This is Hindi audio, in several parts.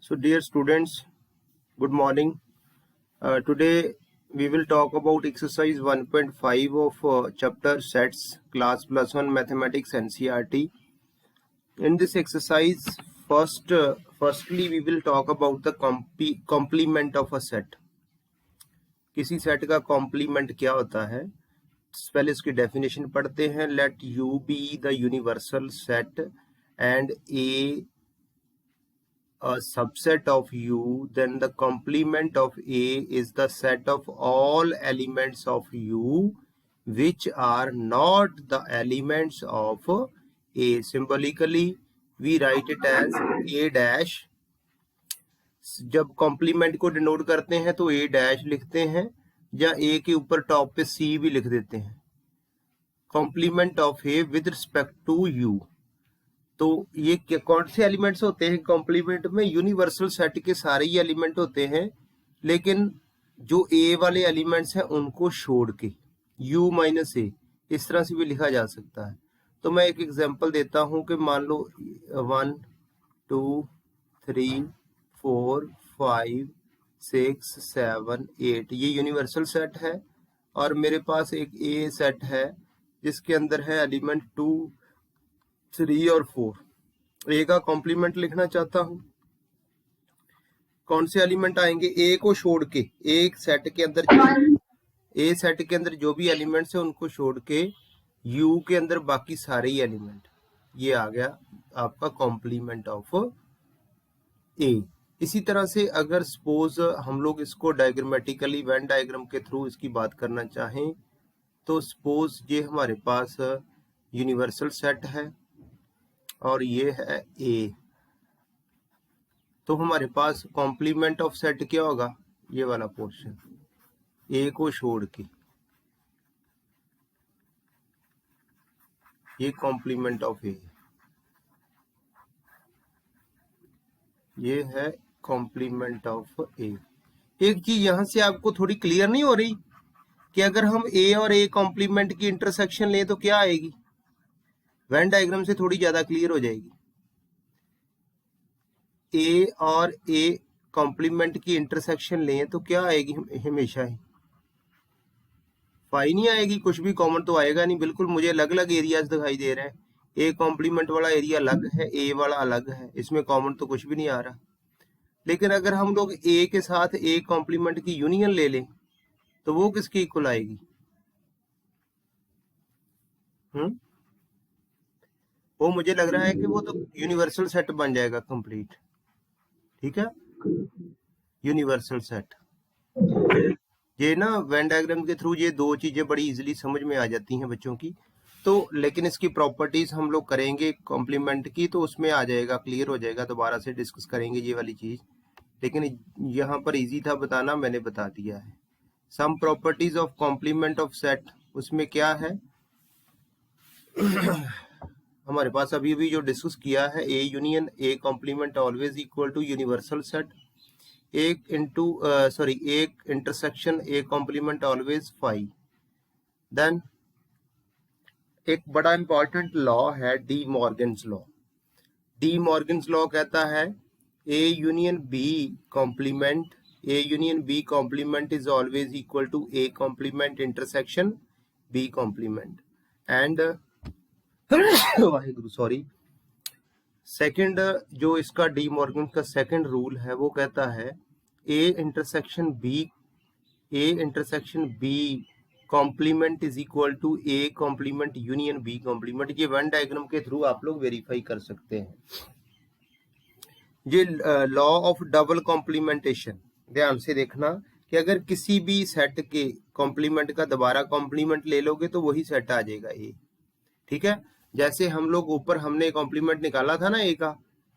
So, dear students, good morning. Today we will talk about exercise 1.5 of chapter sets, class plus 1 mathematics NCERT. In this exercise, firstly we will talk about the complement of a set. किसी सेट का कॉम्प्लीमेंट क्या होता है, पहले इसकी डेफिनेशन पढ़ते हैं. Let you be the universal set and a subset of U, then the complement of A is the set of all elements of U which are not the elements of A. Symbolically we write it as A dash. जब कॉम्प्लीमेंट को डिनोट करते हैं तो A डैश लिखते हैं या A के ऊपर टॉप पे C भी लिख देते हैं. Complement of A with respect to U. तो ये कौन से एलिमेंट्स होते हैं कॉम्प्लीमेंट में? यूनिवर्सल सेट के सारे ही एलिमेंट होते हैं, लेकिन जो ए वाले एलिमेंट्स हैं उनको छोड़ के u माइनस ए, इस तरह से भी लिखा जा सकता है. तो मैं एक एग्जांपल देता हूं कि मान लो 1 2 3 4 5 6 7 8 ये यूनिवर्सल सेट है और मेरे पास एक ए सेट है जिसके अंदर है एलिमेंट 2 3 और 4. ए का कॉम्प्लीमेंट लिखना चाहता हूं. कौन से एलिमेंट आएंगे? ए को छोड़ के, एक सेट के अंदर ए सेट के अंदर जो भी एलिमेंट्स है उनको छोड़ के यू के अंदर बाकी सारे ही एलिमेंट. ये आ गया आपका कॉम्प्लीमेंट ऑफ ए. इसी तरह से अगर सपोज हम लोग इसको डायग्रामेटिकली वेन डायग्राम के थ्रू इसकी बात करना चाहें तो सपोज ये हमारे पास यूनिवर्सल सेट है और ये है ए. तो हमारे पास कॉम्प्लीमेंट ऑफ सेट क्या होगा? ये वाला पोर्शन, ए को छोड़ के. ये कॉम्प्लीमेंट ऑफ ए, ये है कॉम्प्लीमेंट ऑफ ए. एक चीज यहां से आपको थोड़ी क्लियर नहीं हो रही कि अगर हम ए और ए कॉम्प्लीमेंट की इंटरसेक्शन लें तो क्या आएगी? वेन डायग्राम से थोड़ी ज्यादा क्लियर हो जाएगी. ए और ए कॉम्प्लीमेंट की इंटरसेक्शन लें तो क्या आएगी? हमेशा ही फाई नहीं आएगी, कुछ भी कॉमन तो आएगा नहीं. बिल्कुल मुझे अलग अलग एरियाज दिखाई दे रहे हैं. ए कॉम्प्लीमेंट वाला एरिया अलग है, ए वाला अलग है, इसमें कॉमन तो कुछ भी नहीं आ रहा. लेकिन अगर हम लोग ए के साथ ए कॉम्प्लीमेंट की यूनियन ले लें तो वो किसकी इक्वल आएगी? वो मुझे लग रहा है कि वो तो यूनिवर्सल सेट बन जाएगा कंप्लीट. ठीक है, यूनिवर्सल सेट. ये ना वेन डायग्राम के थ्रू ये दो चीजें बड़ी इजीली समझ में आ जाती हैं बच्चों की. तो लेकिन इसकी प्रॉपर्टीज हम लोग करेंगे कॉम्प्लीमेंट की तो उसमें आ जाएगा, क्लियर हो जाएगा. दोबारा से डिस्कस करेंगे ये वाली चीज, लेकिन यहाँ पर इजी था बताना, मैंने बता दिया है. Some properties of complement of set, उसमें क्या है हमारे पास अभी भी जो डिस्कस किया है, A union A complement always equal to universal set. एक intersection A complement always phi. Then एक बड़ा इंपॉर्टेंट लॉ है De Morgan's law. De Morgan's law कहता है A union B complement is always equal to A complement intersection B complement. And Waheguru sorry, second जो इसका डी मॉर्गन का सेकंड रूल है वो कहता है A intersection B complement is equal to A complement union B complement. ये वन डायग्राम के थ्रू आप लोग वेरीफाई कर सकते हैं. ये लॉ ऑफ डबल कॉम्प्लीमेंटेशन, ध्यान से देखना कि अगर किसी भी सेट के कॉम्प्लीमेंट का दोबारा कॉम्प्लीमेंट ले लोगे तो वही सेट आ जाएगा ए. ठीक है, जैसे हम लोग ऊपर हमने कॉम्प्लीमेंट निकाला था ना ए का,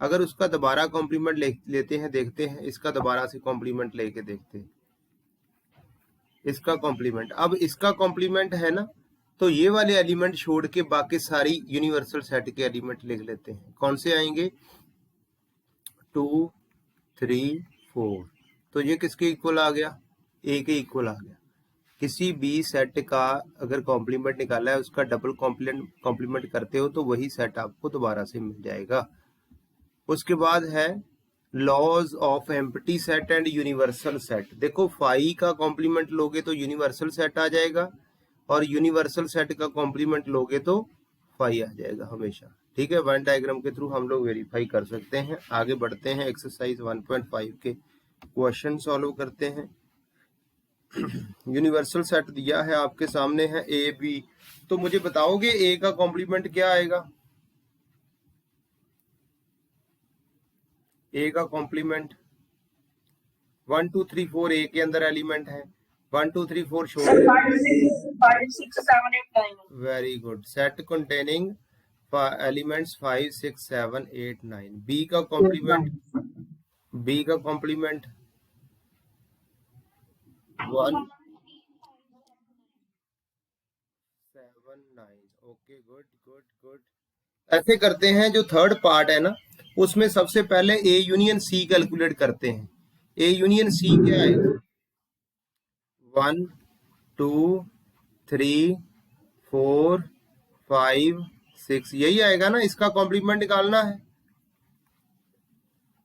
अगर उसका दोबारा कॉम्प्लीमेंट लेते हैं, देखते हैं इसका दोबारा से कॉम्प्लीमेंट लेके देखते हैं इसका कॉम्प्लीमेंट. अब इसका कॉम्प्लीमेंट है ना, तो ये वाले एलिमेंट छोड़ के बाकी सारी यूनिवर्सल सेट के एलिमेंट लिख लेते हैं. कौन से आएंगे? 2 3 4. तो ये किसके इक्वल आ गया? ए के इक्वल आ गया. किसी भी सेट का अगर कॉम्प्लीमेंट निकाला है उसका डबल कॉम्प्लीमेंट करते हो तो वही सेट आपको दोबारा से मिल जाएगा. उसके बाद है laws of empty set and universal set. देखो फाई का कॉम्प्लीमेंट लोगे तो यूनिवर्सल सेट आ जाएगा, और यूनिवर्सल सेट का कॉम्प्लीमेंट लोगे तो फाई आ जाएगा हमेशा। ठीक है, वन डायग्राम के थ्रू हम लोग वेरीफाई कर सकते हैं। आगे बढ़ते हैं, एक्सरसाइज 1.5 के क्वेश्चन सॉल्व करते हैं। यूनिवर्सल सेट दिया है आपके सामने है ए बी, तो मुझे बताओगे ए का कॉम्प्लीमेंट क्या आएगा? ए का कॉम्प्लीमेंट 1 2 3 4 ए के अंदर एलिमेंट है, 1 2 3 4 show. 5 6 7 8 9। Very good, set containing elements 5 6 7 8 9। B का कॉम्प्लीमेंट, बी का complement 1 7 9। Okay, good good good. ऐसे करते हैं, जो थर्ड पार्ट है ना उसमें सबसे पहले ए यूनियन सी कैलकुलेट करते हैं। ए यूनियन सी क्या आएगा? 1 2 3 4 5 6, यही आएगा ना। इसका कॉम्प्लीमेंट निकालना है।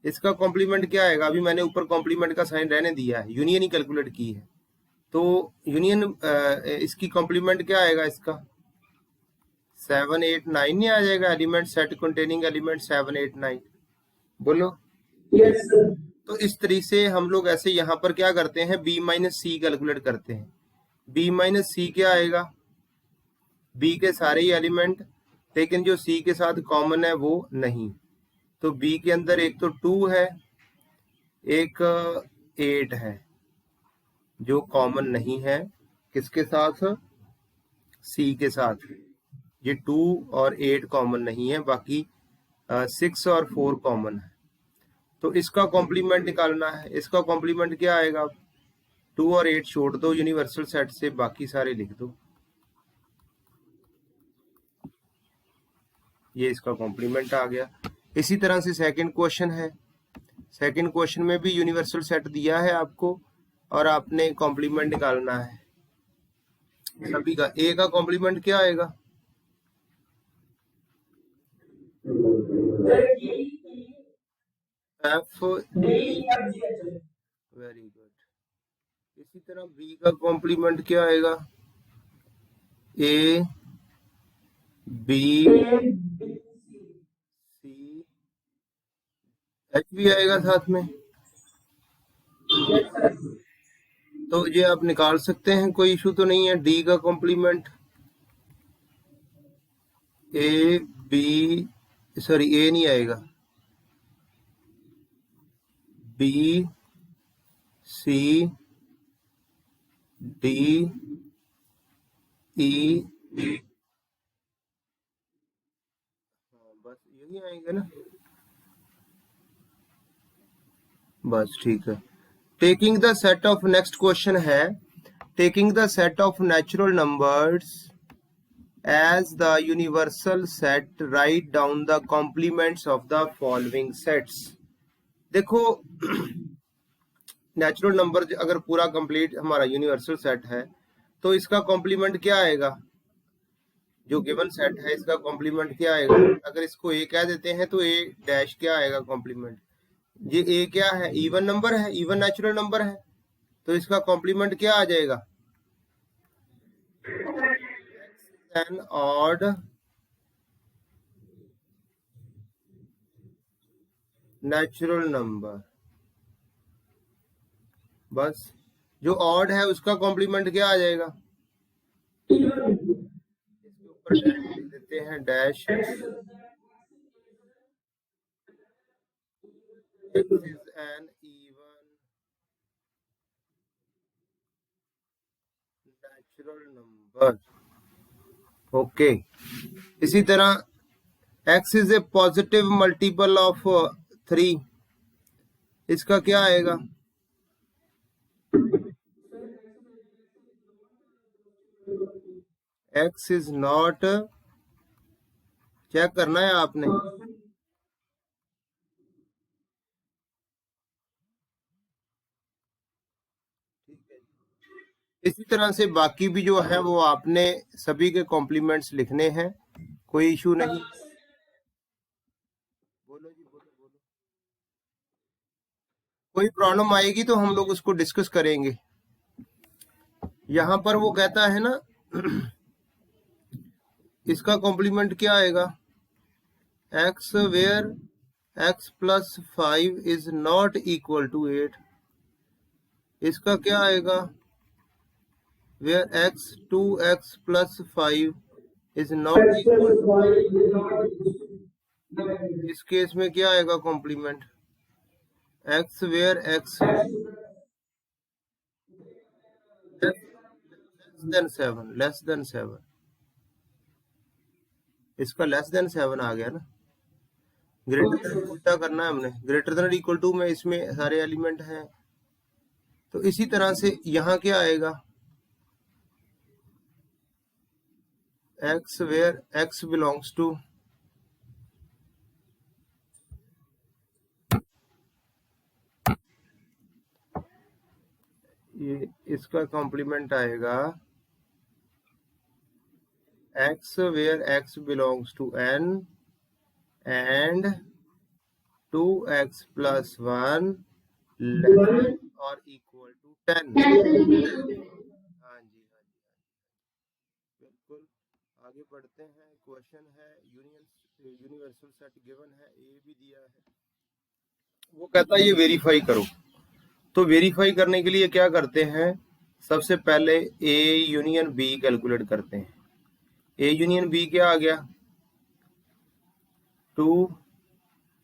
इसका कॉम्प्लीमेंट क्या आएगा? अभी मैंने ऊपर कॉम्प्लीमेंट का साइन रहने दिया है, यूनियन ही कैलकुलेट की है, तो यूनियन इसकी कॉम्प्लीमेंट क्या आएगा? इसका 7 8 9 नहीं आ जाएगा? एलिमेंट सेट कंटेनिंग एलिमेंट 7 8 9, बोलो। Yes sir. तो इस तरीके से हम लोग ऐसे यहाँ पर क्या करते हैं, बी माइनस सी कैलकुलेट करते हैं। बी माइनस सी क्या आएगा? बी के सारे ही एलिमेंट, लेकिन जो सी के साथ कॉमन है वो नहीं। तो बी के अंदर एक तो 2 है, एक 8 है, जो कॉमन नहीं है। किसके साथ? सी के साथ। ये 2 और 8 कॉमन नहीं है, बाकी 6 और 4 कॉमन है। तो इसका कॉम्प्लीमेंट निकालना है। इसका कॉम्प्लीमेंट क्या आएगा? 2 और 8 छोड़ दो यूनिवर्सल सेट से, बाकी सारे लिख दो। ये इसका कॉम्प्लीमेंट आ गया। इसी तरह से सेकंड क्वेश्चन है। सेकंड क्वेश्चन में भी यूनिवर्सल सेट दिया है आपको, और आपने कॉम्प्लीमेंट निकालना है सभी का। ए का कॉम्प्लीमेंट क्या आएगा? एफ। Very good. इसी तरह बी का कॉम्प्लीमेंट क्या आएगा? ए बी सी, एच भी आएगा साथ में। तो ये आप निकाल सकते हैं, कोई इशू तो नहीं है। डी का कॉम्प्लीमेंट ए बी, सॉरी ए नहीं आएगा, बी सी डी ई, बस यही आएंगे ना, बस ठीक है। Taking the set of, next question है, taking the set of natural numbers as the universal set, write down the complements of the following sets। देखो नेचुरल नंबर अगर पूरा कंप्लीट हमारा यूनिवर्सल सेट है तो इसका कॉम्प्लीमेंट क्या आएगा? जो गिवन सेट है इसका कॉम्प्लीमेंट क्या आएगा? अगर इसको ए कह देते हैं तो ए डैश क्या आएगा कॉम्प्लीमेंट? ये ए क्या है? इवन नंबर है, इवन नेचुरल नंबर है, तो इसका कॉम्प्लीमेंट क्या आ जाएगा? An odd natural number. बस जो ऑड है उसका कॉम्प्लीमेंट क्या आ जाएगा? इसके ऊपर डैश लिख देते हैं, dash X is an even natural number। Okay, इसी तरह x is a positive multiple of 3, इसका क्या आएगा? x is not, चेक करना है आपने। इसी तरह से बाकी भी जो है वो आपने सभी के कॉम्प्लीमेंट्स लिखने हैं, कोई इशू नहीं। बोलो जी, बोलो बोलो। कोई प्रॉब्लम आएगी तो हम लोग उसको डिस्कस करेंगे। यहां पर वो कहता है ना इसका कॉम्प्लीमेंट क्या आएगा, x where x plus 5 is not equal to 8। इसका क्या आएगा, where x 2x plus 5 is not equal to. इस केस में क्या आएगा complement, x where x less than 7। इसका लेस देन 7 आ गया ना, ग्रेटर देन उल्टा करना है हमने, ग्रेटर देन इक्वल टू में इसमें सारे एलिमेंट हैं। तो इसी तरह से यहाँ क्या आएगा, x where x belongs to, ये इसका कॉम्प्लीमेंट आएगा x where x belongs to n and 2x plus 1 less और इक्वल टू 10। हाँ जी, बिल्कुल। आगे बढ़ते हैं, क्वेश्चन है यूनिवर्सल सेट गिवन है, ए भी दिया है। वो कहता है ये वेरीफाई करो। तो वेरीफाई करने के लिए क्या करते हैं, सबसे पहले ए यूनियन बी कैलकुलेट करते हैं। ए यूनियन बी क्या आ गया, 2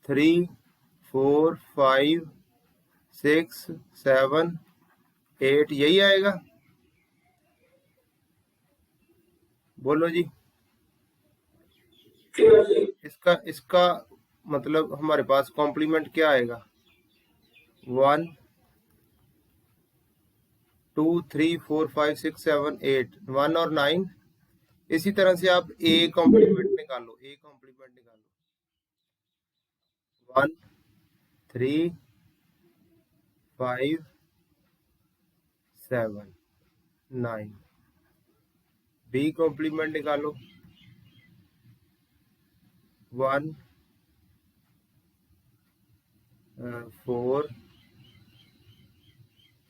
3 4 5 6 7 8, यही आएगा, बोलो जी। इसका मतलब हमारे पास कॉम्प्लीमेंट क्या आएगा, 1 2 3 4 5 6 7 8, 1 और 9। इसी तरह से आप ए कॉम्प्लीमेंट निकालो, 1 3 5 7 9। बी कॉम्प्लीमेंट निकालो, 1 4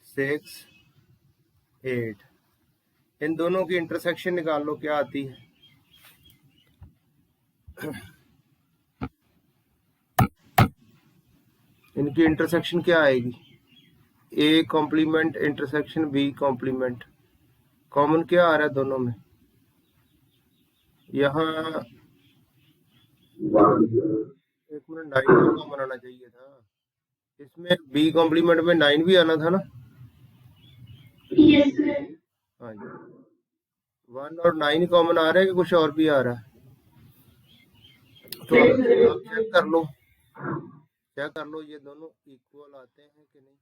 6 8। इन दोनों की इंटरसेक्शन निकाल लो, क्या आती है, इनकी इंटरसेक्शन क्या आएगी, A complement intersection B complement, common क्या आ रहा है दोनों में, यहाँ 1 मिनट 9 कॉमन आना चाहिए था, इसमें बी कॉम्प्लीमेंट में 9 भी आना था ना। हाँ जी, 1 और 9 कॉमन आ रहा है कि कुछ और भी आ रहा है, तो आप चेक कर लो, ये दोनों इक्वल आते हैं कि नहीं।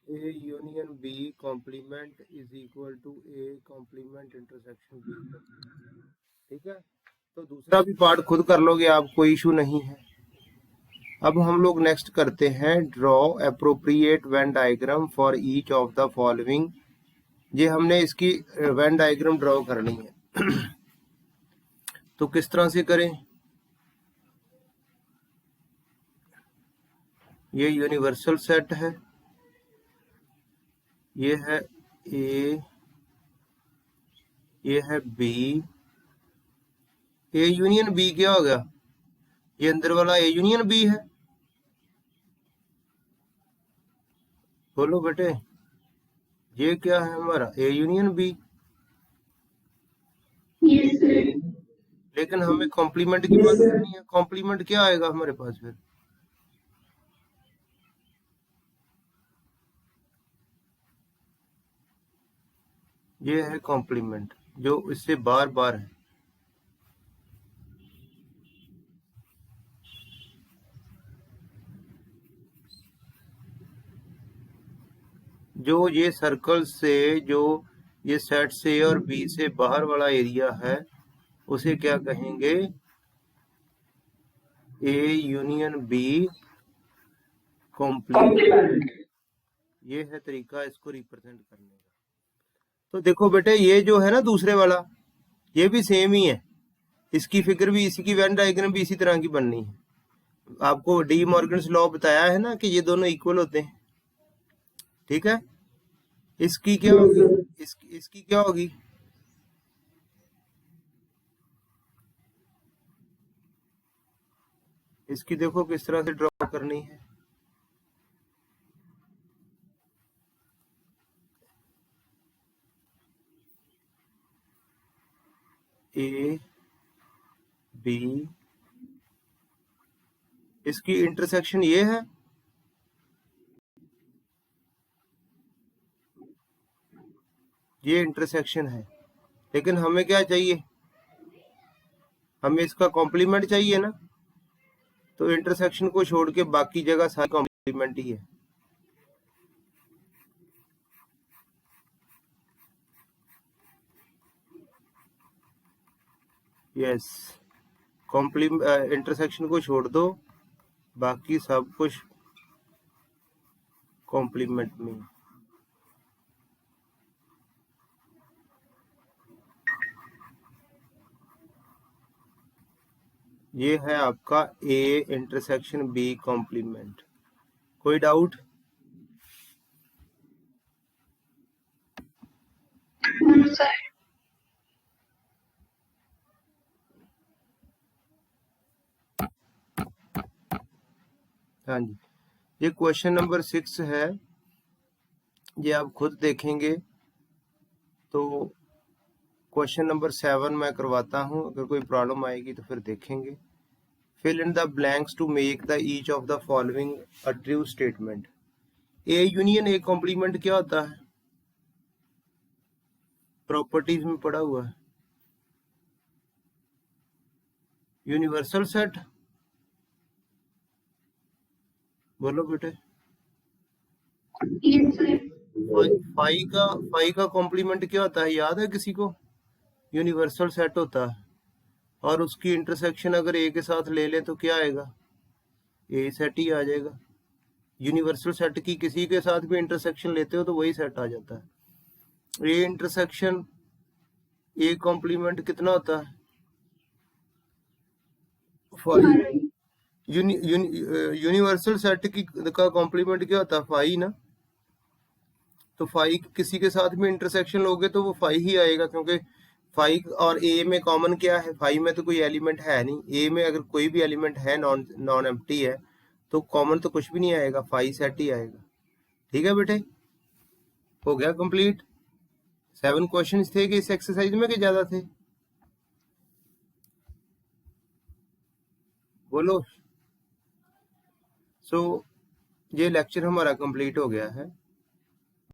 A union B complement is equal to A complement intersection B. ठीक है, तो दूसरा भी पार्ट खुद कर लोगे आप, कोई इशू नहीं है। अब हम लोग नेक्स्ट करते हैं, draw appropriate Venn diagram for each of the following. ये हमने इसकी वेन डायग्राम ड्रॉ करनी है। तो किस तरह से करें, ये यूनिवर्सल सेट है, ये है ए, ये है बी, ए यूनियन बी क्या हो गया, ये अंदर वाला ए यूनियन बी है, बोलो बेटे, ये क्या है हमारा ए यूनियन बी। लेकिन हमें कॉम्प्लीमेंट की बात करनी है, कॉम्प्लीमेंट क्या आएगा हमारे पास फिर, ये है कॉम्प्लीमेंट जो इससे बार बार है। जो ये सर्कल से, जो ये सेट से और बी से बाहर वाला एरिया है, उसे क्या कहेंगे, ए यूनियन बी कॉम्प्लीमेंट। ये है तरीका इसको रिप्रेजेंट करने का। तो देखो बेटे, ये जो है ना दूसरे वाला, ये भी सेम ही है, इसकी फिगर भी, इसी की वेन डायग्राम भी इसी तरह की बननी है। आपको डी मॉर्गन्स लॉ बताया है ना कि ये दोनों इक्वल होते हैं, ठीक है। इसकी क्या होगी, इसकी क्या होगी, इसकी देखो किस तरह से ड्रॉ करनी है। ए बी, इसकी इंटरसेक्शन ये है, ये इंटरसेक्शन है, लेकिन हमें क्या चाहिए, हमें इसका कॉम्प्लीमेंट चाहिए ना, तो इंटरसेक्शन को छोड़ के बाकी जगह सारी कॉम्प्लीमेंट ही है। यस, कॉम्प्लीमेंट इंटरसेक्शन को छोड़ दो, बाकी सब कुछ कॉम्प्लीमेंट में। ये है आपका ए इंटरसेक्शन बी कॉम्प्लीमेंट। कोई डाउट? हाँ जी, ये क्वेश्चन नंबर 6 है, ये आप खुद देखेंगे तो क्वेश्चन नंबर 7 मैं करवाता हूं, अगर कोई प्रॉब्लम आएगी तो फिर देखेंगे। Fill in the blanks to make the each of the following a true statement. A union A complement क्या होता है, प्रॉपर्टीज में पढ़ा हुआ है। यूनिवर्सल सेट, बोलो बेटे। फाई का कॉम्प्लीमेंट क्या होता है, याद है किसी को? यूनिवर्सल सेट होता है, और उसकी इंटरसेक्शन अगर ए के साथ ले ले तो क्या आएगा, ए सेट ही आ जाएगा। यूनिवर्सल सेट की किसी के साथ भी इंटरसेक्शन लेते हो तो वही सेट आ जाता है। ए इंटरसेक्शन ए कॉम्प्लीमेंट कितना होता है, यूनिवर्सल सेट की का कॉम्प्लीमेंट क्या होता है, फाई ना। तो फाई किसी के साथ भी इंटरसेक्शन लोगे तो वो फाई ही आएगा, क्योंकि फाई और ए में कॉमन क्या है, फाई में तो कोई एलिमेंट है नहीं, ए में अगर कोई भी एलिमेंट है नॉन एम्प्टी है तो कॉमन तो कुछ भी नहीं आएगा, फाई सेट ही आएगा। ठीक है बेटे, हो गया कंप्लीट। 7 क्वेश्चंस थे कि इस एक्सरसाइज में कि ज्यादा थे, बोलो। सो ये लेक्चर हमारा कंप्लीट हो गया है।